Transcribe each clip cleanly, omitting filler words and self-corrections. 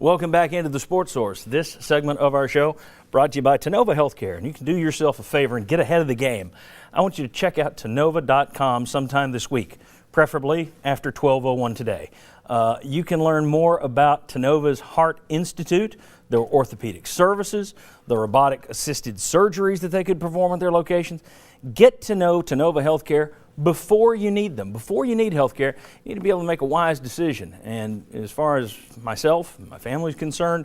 Welcome back into the Sports Source. This segment of our show brought to you by Tennova Healthcare. And you can do yourself a favor and get ahead of the game. I want you to check out Tennova.com sometime this week, preferably after 12:01 today. You can learn more about Tennova's Heart Institute, their orthopedic services, the robotic-assisted surgeries that they could perform at their locations. Get to know Tennova Healthcare before you need them. Before you need health care, you need to be able to make a wise decision. And as far as myself and my family is concerned,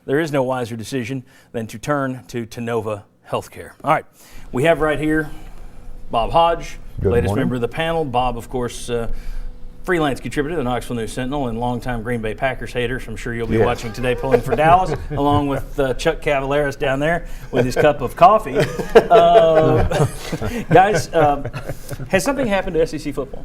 there is no wiser decision than to turn to Tennova Healthcare. All right, we have right here Bob Hodge, latest member of the panel. Bob, of course, freelance contributor to the Knoxville News Sentinel and longtime Green Bay Packers hater. I'm sure you'll be watching today pulling for Dallas, along with Chuck Cavaleras down there with his cup of coffee. Guys, has something happened to SEC football?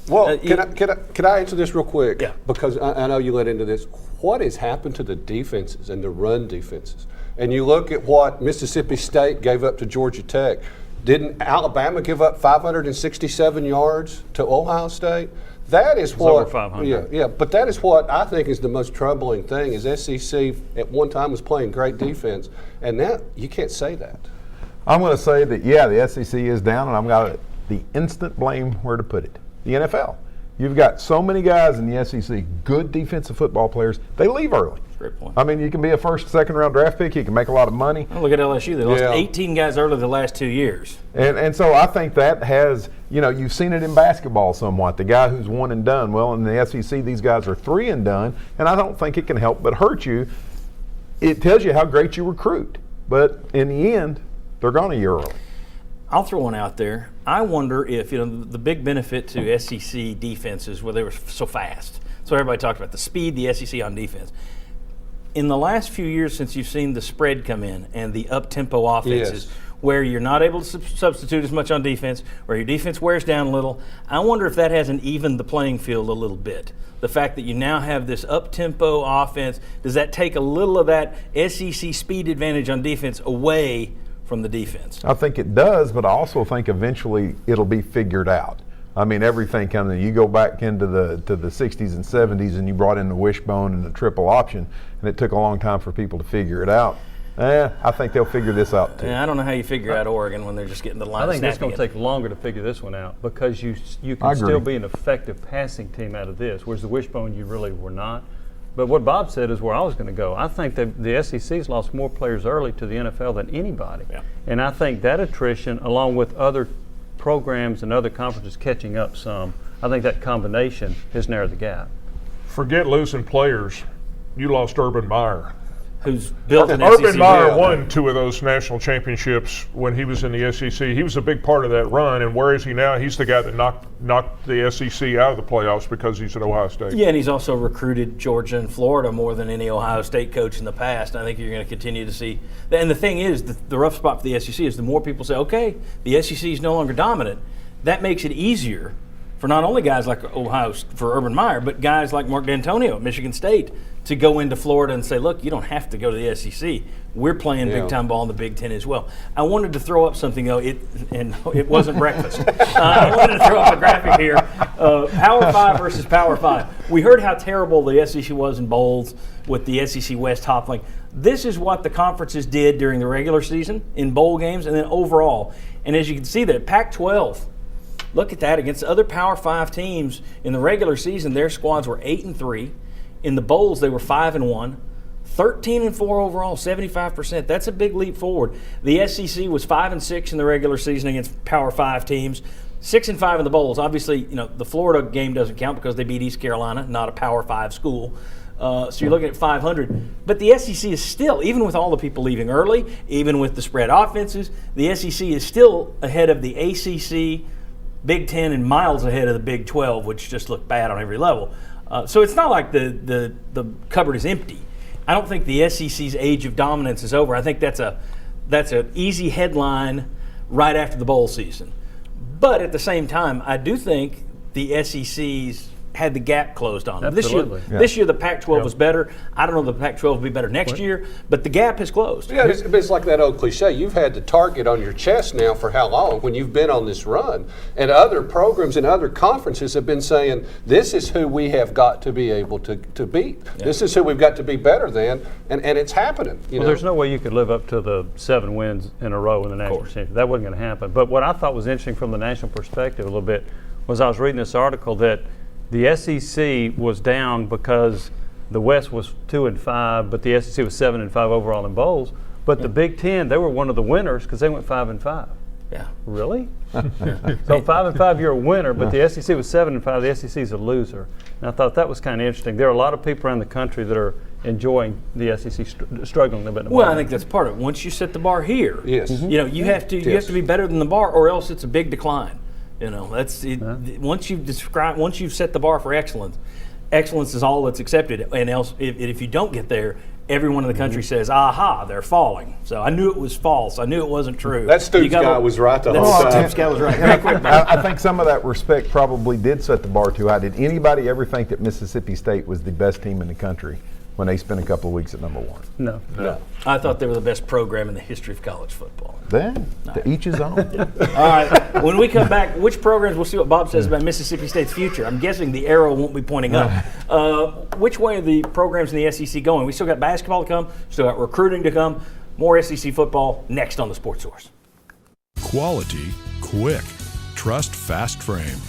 Well, can I answer this real quick? Yeah. Because I know you led into this. What has happened to the defenses and the run defenses? And you look at what Mississippi State gave up to Georgia Tech. Didn't Alabama give up 567 yards to Ohio State? That is what, over 500. Yeah, but that is what I think is the most troubling thing. Is SEC at one time was playing great defense, and now you can't say that. I'm going to say that the SEC is down, and I've got the instant blame where to put it. The NFL. You've got so many guys in the SEC, good defensive football players. They leave early. Great point. I mean, you can be a first, second round draft pick. You can make a lot of money. Well, look at LSU. They lost 18 guys early the last 2 years. And so I think that has, you've seen it in basketball somewhat. The guy who's one and done. Well, in the SEC, these guys are 3 and done, and I don't think it can help but hurt you. It tells you how great you recruit. But in the end, they're gone a year early. I'll throw one out there. I wonder if, the big benefit to SEC defenses where they were so fast. So everybody talked about the speed, the SEC on defense. In the last few years since you've seen the spread come in and the up-tempo offenses where you're not able to substitute as much on defense, where your defense wears down a little, I wonder if that hasn't evened the playing field a little bit. The fact that you now have this up-tempo offense, does that take a little of that SEC speed advantage on defense away from the defense? I think it does, but I also think eventually it'll be figured out. I mean, everything comes in. You go back into the 60s and 70s and you brought in the wishbone and the triple option, and it took a long time for people to figure it out. I think they'll figure this out too. I don't know how you figure out Oregon when they're just getting the line. I think it's going to take longer to figure this one out because you can still be an effective passing team out of this, whereas the wishbone you really were not. But what Bob said is where I was going to go. I think that the SEC's lost more players early to the NFL than anybody. Yeah. And I think that attrition, along with other programs and other conferences catching up some, I think that combination has narrowed the gap. Forget losing players. You lost Urban Meyer. Who's built an Urban SEC Meyer won 2 of those national championships when he was in the SEC. He was a big part of that run, and where is he now? He's the guy that knocked the SEC out of the playoffs because he's at Ohio State. Yeah, and he's also recruited Georgia and Florida more than any Ohio State coach in the past. I think you're going to continue to see. And the thing is, the rough spot for the SEC is the more people say, okay, the SEC is no longer dominant, that makes it easier for not only guys like for Urban Meyer, but guys like Mark D'Antonio at Michigan State to go into Florida and say, look, you don't have to go to the SEC. We're playing big-time ball in the Big Ten as well. I wanted to throw up something, though, and it wasn't breakfast. I wanted to throw up a graphic here. Power 5 versus Power 5. We heard how terrible the SEC was in bowls with the SEC West toppling. This is what the conferences did during the regular season in bowl games and then overall. And as you can see, that Pac-12, look at that. Against other Power 5 teams in the regular season, their squads were 8-3. In the bowls, they were 5-1, 13-4 overall, 75%. That's a big leap forward. The SEC was 5-6 in the regular season against Power 5 teams, 6-5 in the bowls. Obviously, the Florida game doesn't count because they beat East Carolina, not a Power 5 school. So you're looking at 500. But the SEC is still, even with all the people leaving early, even with the spread offenses, the SEC is still ahead of the ACC, Big Ten, and miles ahead of the Big 12, which just look bad on every level. So it's not like the cupboard is empty. I don't think the SEC's age of dominance is over. I think that's an easy headline right after the bowl season. But at the same time, I do think the SEC's had the gap closed on them. Absolutely. This year the Pac-12 was better. I don't know if the Pac-12 will be better next year, but the gap has closed. Yeah, it's like that old cliche. You've had the target on your chest now for how long when you've been on this run? And other programs and other conferences have been saying, this is who we have got to be able to beat. Yeah. This is who we've got to be better than, and it's happening. Well, there's no way you could live up to the 7 wins in a row in the national championship. That wasn't going to happen. But what I thought was interesting from the national perspective a little bit was I was reading this article that the SEC was down because the West was 2-5, but the SEC was 7-5 overall in bowls. But the Big Ten, they were one of the winners because they went 5-5. Yeah. Really? So 5-5, you're a winner, but the SEC was 7-5. The SEC is a loser. And I thought that was kind of interesting. There are a lot of people around the country that are enjoying the SEC struggling a bit. Well, I think that's part of it. Once you set the bar here, yes. You know, you have to be better than the bar, or else it's a big decline. You know, that's it. Once you've set the bar for excellence, excellence is all that's accepted. And else, if you don't get there, everyone in the country says, "Aha, they're falling." So I knew it was false. I knew it wasn't true. That Stoops guy was right the whole time. Stoops guy was right. I think some of that respect probably did set the bar too high. Did anybody ever think that Mississippi State was the best team in the country when they spent a couple of weeks at number 1? No. I thought they were the best program in the history of college football. Then, to each his own. All right. When we come back, which programs? We'll see what Bob says about Mississippi State's future. I'm guessing the arrow won't be pointing up. Which way are the programs in the SEC going? We still got basketball to come. Still got recruiting to come. More SEC football next on the Sports Source. Quality, quick. Trust Fast Frame.